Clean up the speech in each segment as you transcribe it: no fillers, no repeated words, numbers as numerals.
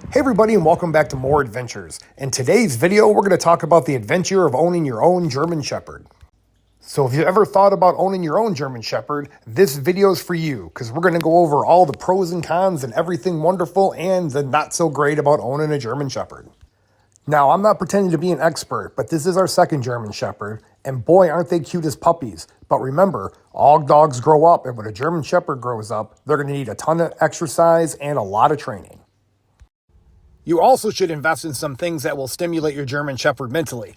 Hey everybody, and welcome back to More Adventures. In today's video, we're going to talk about the adventure of owning your own German Shepherd. So if you've ever thought about owning your own German Shepherd, this video is for you, because we're going to go over all the pros and cons and everything wonderful and the not so great about owning a German Shepherd. Now, I'm not pretending to be an expert, but this is our second German Shepherd, and boy, aren't they cute as puppies. But remember, all dogs grow up, and when a German Shepherd grows up, they're going to need a ton of exercise and a lot of training. You also should invest in some things that will stimulate your German Shepherd mentally.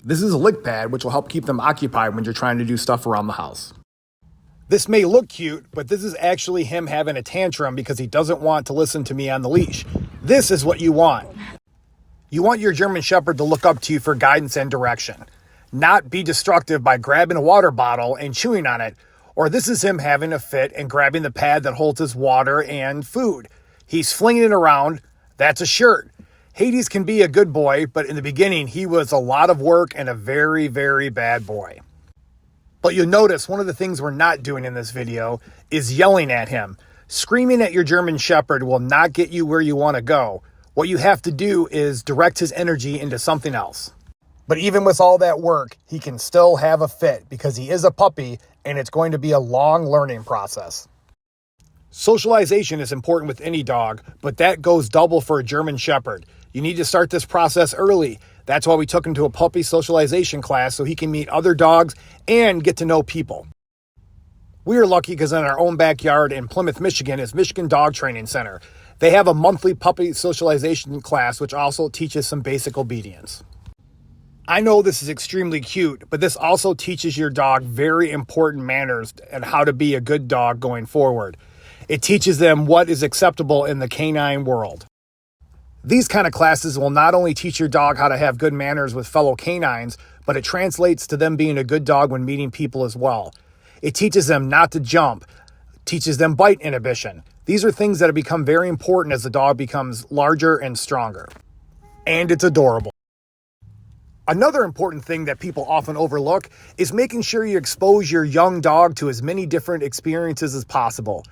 This is a lick pad, which will help keep them occupied when you're trying to do stuff around the house. This may look cute, but this is actually him having a tantrum because he doesn't want to listen to me on the leash. This is what you want. You want your German Shepherd to look up to you for guidance and direction, not be destructive by grabbing a water bottle and chewing on it, or this is him having a fit and grabbing the pad that holds his water and food. He's flinging it around. That's a shirt. Hades can be a good boy, but in the beginning, he was a lot of work and a very, very bad boy. But you'll notice one of the things we're not doing in this video is yelling at him. Screaming at your German Shepherd will not get you where you want to go. What you have to do is direct his energy into something else. But even with all that work, he can still have a fit because he is a puppy and it's going to be a long learning process. Socialization is important with any dog, but that goes double for a German Shepherd. You need to start this process early. That's why we took him to a puppy socialization class so he can meet other dogs and get to know people. We are lucky because in our own backyard in Plymouth, Michigan is Michigan Dog Training Center. They have a monthly puppy socialization class which also teaches some basic obedience. I know this is extremely cute, but this also teaches your dog very important manners and how to be a good dog going forward. It teaches them what is acceptable in the canine world. These kind of classes will not only teach your dog how to have good manners with fellow canines, but it translates to them being a good dog when meeting people as well. It teaches them not to jump, teaches them bite inhibition. These are things that have become very important as the dog becomes larger and stronger. And it's adorable. Another important thing that people often overlook is making sure you expose your young dog to as many different experiences as possible.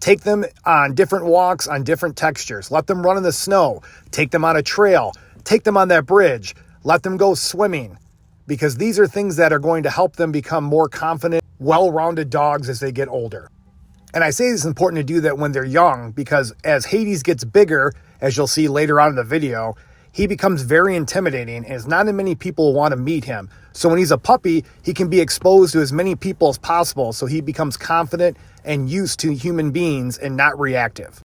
Take them on different walks on different textures. Let them run in the snow. Take them on a trail. Take them on that bridge. Let them go swimming. Because these are things that are going to help them become more confident, well-rounded dogs as they get older. And I say it's important to do that when they're young because as Hades gets bigger, as you'll see later on in the video, he becomes very intimidating and not many people want to meet him. So when he's a puppy, he can be exposed to as many people as possible so he becomes confident and used to human beings and not reactive.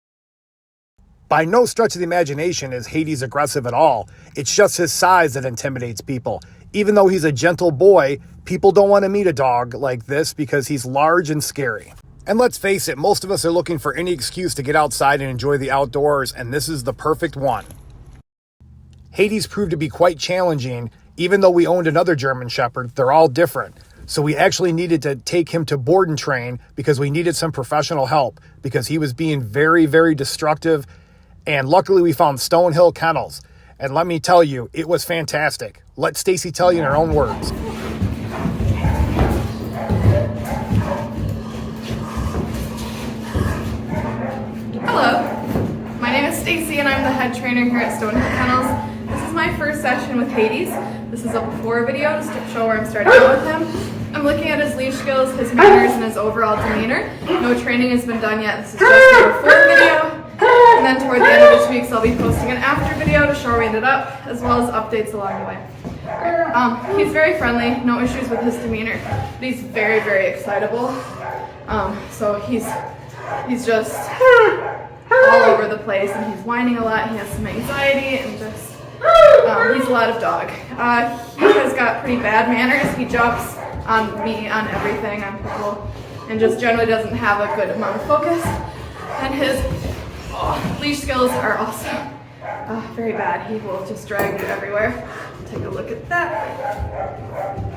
By no stretch of the imagination is Hades aggressive at all. It's just his size that intimidates people. Even though he's a gentle boy, people don't want to meet a dog like this because he's large and scary. And let's face it, most of us are looking for any excuse to get outside and enjoy the outdoors, and this is the perfect one. Hades proved to be quite challenging. Even though we owned another German Shepherd, they're all different. So we actually needed to take him to board and train because we needed some professional help because he was being very, very destructive. And luckily we found Stonehill Kennels. And let me tell you, it was fantastic. Let Stacy tell you in her own words. Hello, my name is Stacy and I'm the head trainer here at Stonehill Kennels. This is my first session with Hades. This is a before video just to show where I'm starting out with him. I'm looking at his leash skills, his manners, and his overall demeanor. No training has been done yet. This is just a before video. And then toward the end of this week, I'll be posting an after video to show where we ended up, as well as updates along the way. He's very friendly, no issues with his demeanor, but he's very, very excitable. So he's just all over the place, and he's whining a lot. He has some anxiety and just he's a lot of dog. He has got pretty bad manners. He jumps on me, on everything, on people, and just generally doesn't have a good amount of focus. And his leash skills are also very bad. He will just drag you everywhere. Take a look at that.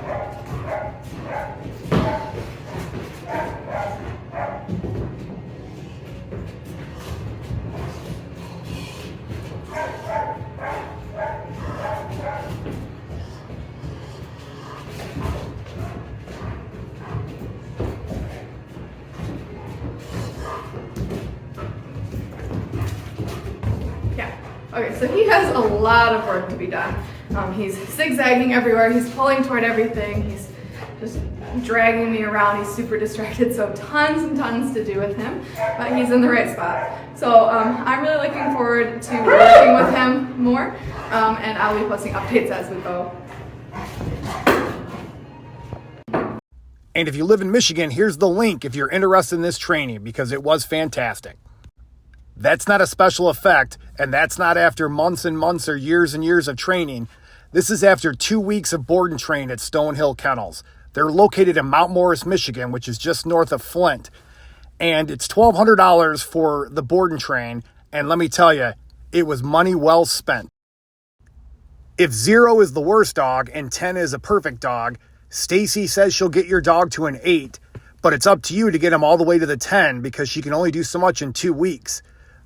Okay, so he has a lot of work to be done. He's zigzagging everywhere, he's pulling toward everything, he's just dragging me around, he's super distracted, so tons and tons to do with him, but he's in the right spot. So I'm really looking forward to working with him more, and I'll be posting updates as we go. And if you live in Michigan, here's the link if you're interested in this training, because it was fantastic. That's not a special effect, and that's not after months and months or years and years of training. This is after 2 weeks of board and train at Stonehill Kennels. They're located in Mount Morris, Michigan, which is just north of Flint. And it's $1,200 for the board and train, and let me tell you, it was money well spent. If 0 is the worst dog and 10 is a perfect dog, Stacy says she'll get your dog to an 8, but it's up to you to get him all the way to the 10 because she can only do so much in 2 weeks.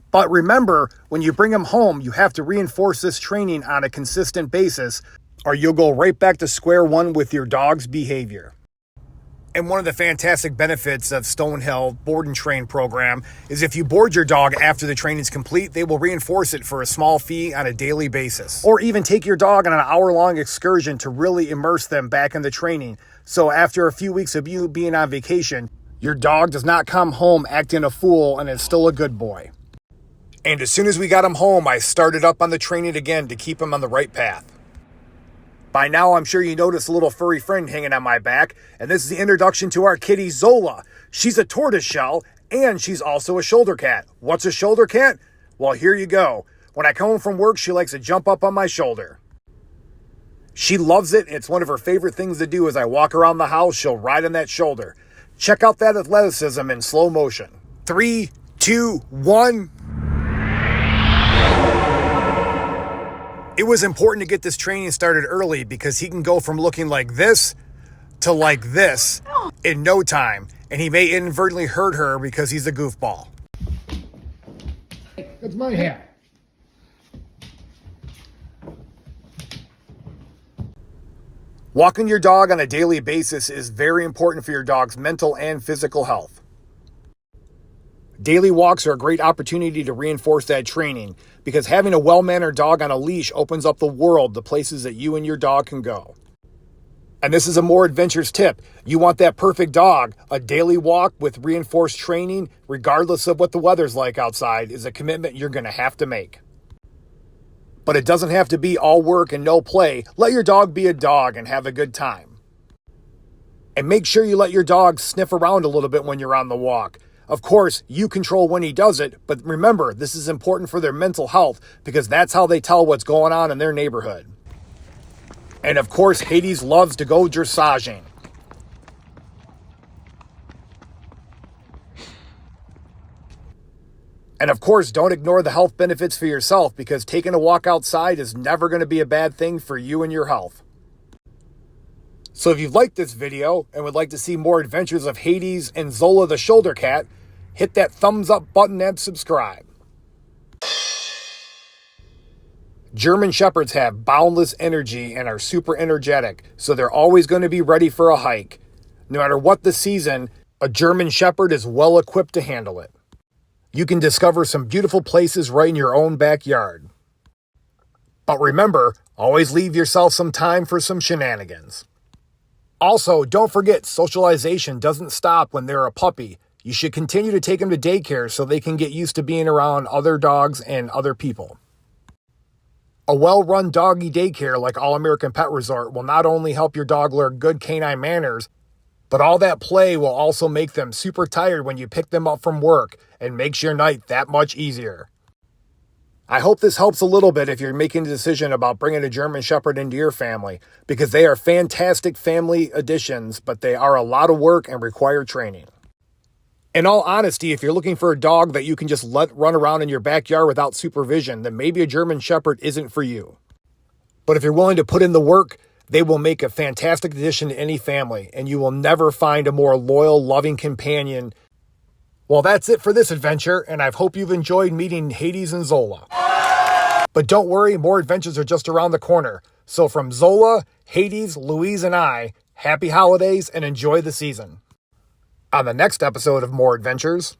But remember, when you bring him home, you have to reinforce this training on a consistent basis, or you'll go right back to square one with your dog's behavior. And one of the fantastic benefits of Stonehill Board and Train program is if you board your dog after the training is complete, they will reinforce it for a small fee on a daily basis. Or even take your dog on an hour-long excursion to really immerse them back in the training. So after a few weeks of you being on vacation, your dog does not come home acting a fool and is still a good boy. And as soon as we got him home, I started up on the training again to keep him on the right path. By now, I'm sure you noticed a little furry friend hanging on my back, and this is the introduction to our kitty, Zola. She's a tortoiseshell, and she's also a shoulder cat. What's a shoulder cat? Well, here you go. When I come home from work, she likes to jump up on my shoulder. She loves it, and it's one of her favorite things to do as I walk around the house. She'll ride on that shoulder. Check out that athleticism in slow motion. 3, 2, 1... It was important to get this training started early because he can go from looking like this to like this in no time, and he may inadvertently hurt her because he's a goofball. That's my hat. Walking your dog on a daily basis is very important for your dog's mental and physical health. Daily walks are a great opportunity to reinforce that training because having a well-mannered dog on a leash opens up the world, the places that you and your dog can go. And this is a more adventurous tip. You want that perfect dog. A daily walk with reinforced training, regardless of what the weather's like outside, is a commitment you're going to have to make. But it doesn't have to be all work and no play. Let your dog be a dog and have a good time. And make sure you let your dog sniff around a little bit when you're on the walk. Of course, you control when he does it, but remember, this is important for their mental health because that's how they tell what's going on in their neighborhood. And of course, Hades loves to go dressaging. And of course, don't ignore the health benefits for yourself because taking a walk outside is never going to be a bad thing for you and your health. So if you've liked this video and would like to see more adventures of Hades and Zola the shoulder cat, hit that thumbs up button and subscribe. German Shepherds have boundless energy and are super energetic, so they're always going to be ready for a hike. No matter what the season, a German Shepherd is well equipped to handle it. You can discover some beautiful places right in your own backyard. But remember, always leave yourself some time for some shenanigans. Also, don't forget, socialization doesn't stop when they're a puppy. You should continue to take them to daycare so they can get used to being around other dogs and other people. A well-run doggy daycare like All American Pet Resort will not only help your dog learn good canine manners, but all that play will also make them super tired when you pick them up from work and makes your night that much easier. I hope this helps a little bit if you're making a decision about bringing a German Shepherd into your family, because they are fantastic family additions, but they are a lot of work and require training. In all honesty, if you're looking for a dog that you can just let run around in your backyard without supervision, then maybe a German Shepherd isn't for you. But if you're willing to put in the work, they will make a fantastic addition to any family, and you will never find a more loyal, loving companion. Well, that's it for this adventure, and I hope you've enjoyed meeting Hades and Zola. But don't worry, more adventures are just around the corner. So from Zola, Hades, Louise, and I, happy holidays and enjoy the season. On the next episode of More Adventures...